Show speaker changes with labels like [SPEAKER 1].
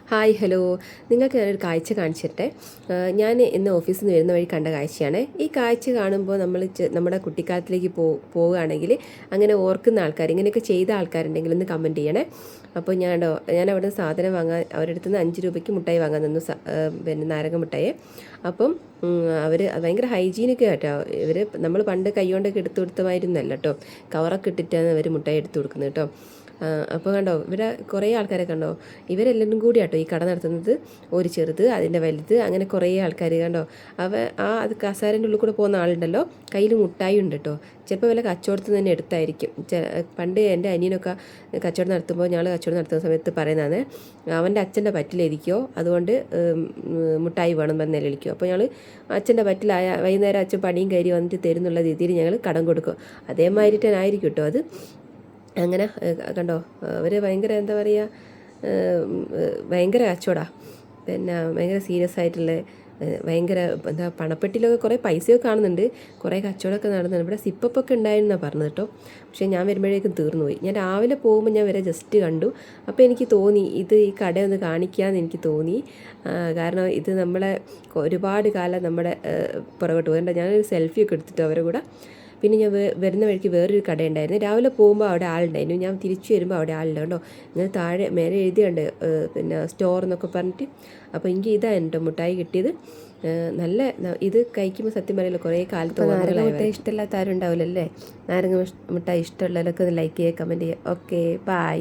[SPEAKER 1] Hi hello, നിങ്ങൾക്ക് ഞാനൊരു കാഴ്ച കാണിച്ചു തരട്ടെ. ഞാൻ ഇന്ന് ഓഫീസിൽ നിന്ന് വരുന്ന വഴി കണ്ട കാഴ്ചയാണ്. ഈ കാഴ്ച കാണുമ്പോൾ നമ്മുടെ കുട്ടിക്കാലത്തിലേക്ക് പോവുകയാണെങ്കിൽ അങ്ങനെ ഓർക്കുന്ന ആൾക്കാർ, ഇങ്ങനെയൊക്കെ ചെയ്ത ആൾക്കാരുണ്ടെങ്കിൽ ഒന്ന് കമൻറ്റ് ചെയ്യണേ. അപ്പോൾ ഞാൻ അവിടെ നിന്ന് സാധനം വാങ്ങാൻ അവരുടെ അടുത്ത് നിന്ന് 5 രൂപയ്ക്ക് മുട്ടായി വാങ്ങാൻ നിന്നു, പിന്നെ നാരങ്ങ മുട്ടായി. അപ്പം അവർ ഭയങ്കര ഹൈജീനൊക്കെ കേട്ടോ. നമ്മൾ പണ്ട് കൈകൊണ്ടൊക്കെ എടുത്തു കൊടുത്തമായിരുന്നല്ല കേട്ടോ, കവറൊക്കെ ഇട്ടിട്ടാണ് അവർ മുട്ടായി എടുത്തു കൊടുക്കുന്നത് കേട്ടോ. അപ്പോൾ കണ്ടോ, ഇവിടെ കുറേ ആൾക്കാരെ കണ്ടോ, ഇവരെല്ലാവരും കൂടി കേട്ടോ ഈ കട നടത്തുന്നത്. ഒരു ചെറുത്, അതിൻ്റെ വലുത്, അങ്ങനെ കുറേ ആൾക്കാർ കണ്ടോ. അത് കസാരൻ്റെ ഉള്ളിൽ കൂടെ പോകുന്ന ആളുണ്ടല്ലോ, കയ്യിൽ മുട്ടായി ഉണ്ട് കേട്ടോ. ചിലപ്പോൾ വല്ല കച്ചവടത്തിൽ തന്നെ എടുത്തായിരിക്കും. പണ്ട് എൻ്റെ അനിയനൊക്കെ കച്ചവടം നടത്തുമ്പോൾ, ഞങ്ങൾ കച്ചവടം നടത്തുന്ന സമയത്ത് പറയുന്നതാണ്, അവൻ്റെ അച്ഛൻ്റെ പറ്റിലിരിക്കുമോ, അതുകൊണ്ട് മുട്ടായി വേണം എന്ന് നിലവിളിക്കും. അപ്പോൾ ഞങ്ങൾ അച്ഛൻ്റെ പറ്റിലായ വൈകുന്നേരം അച്ഛൻ പണിയും കയറി വന്നിട്ട് തരുന്നുള്ള രീതിയിൽ ഞങ്ങൾ കടം കൊടുക്കും. അതേമാതിരി തന്നെ ആയിരിക്കും കേട്ടോ അത്. അങ്ങനെ കണ്ടോ, അവർ ഭയങ്കര എന്താ പറയുക, ഭയങ്കര കച്ചവടമാണ്. പിന്നെ ഭയങ്കര സീരിയസ് ആയിട്ടുള്ള ഭയങ്കര എന്താ, പണപ്പെട്ടിയിലൊക്കെ കുറേ പൈസയൊക്കെ കാണുന്നുണ്ട്, കുറേ കച്ചവടമൊക്കെ നടന്നുണ്ട്. ഇവിടെ സിപ്പൊക്കെ ഉണ്ടായിരുന്നാണ് പറഞ്ഞത് കേട്ടോ. പക്ഷേ ഞാൻ വരുമ്പോഴേക്കും തീർന്നു പോയി. ഞാൻ രാവിലെ പോകുമ്പോൾ ഞാൻ വരെ ജസ്റ്റ് കണ്ടു. അപ്പോൾ എനിക്ക് തോന്നി ഈ കടയൊന്ന് കാണിക്കാമെന്ന് എനിക്ക് തോന്നി. കാരണം ഇത് നമ്മളെ ഒരുപാട് കാലം നമ്മുടെ പുറകോട്ട് പോകേണ്ട. ഞാനൊരു സെൽഫിയൊക്കെ എടുത്തിട്ട് അവരെ കൂടെ. പിന്നെ ഞാൻ വരുന്ന വഴിക്ക് വേറൊരു കടയുണ്ടായിരുന്നു. രാവിലെ പോകുമ്പോൾ അവിടെ ആളുണ്ടായിരുന്നു, ഞാൻ തിരിച്ചു വരുമ്പോൾ അവിടെ ആളുണ്ട് കേട്ടോ. ഇങ്ങനെ താഴെ മേലെ എഴുതിയുണ്ട് പിന്നെ സ്റ്റോർ എന്നൊക്കെ പറഞ്ഞിട്ട്. അപ്പോൾ എനിക്ക് ഇതാണ് കേട്ടോ മുട്ടായി കിട്ടിയത്. നല്ല ഇത് കഴിക്കുമ്പോൾ സത്യം പറയില്ല, കുറേ കാലത്ത് നാരങ്ങ മുട്ടായി ഇഷ്ടമില്ലാത്ത ആരും ഉണ്ടാവില്ലല്ലേ. നാരങ്ങ മുട്ടായി ഇഷ്ടമുള്ളവരൊക്കെ ലൈക്ക് ചെയ്യുക, കമൻറ്റ് ചെയ്യുക. Okay, by.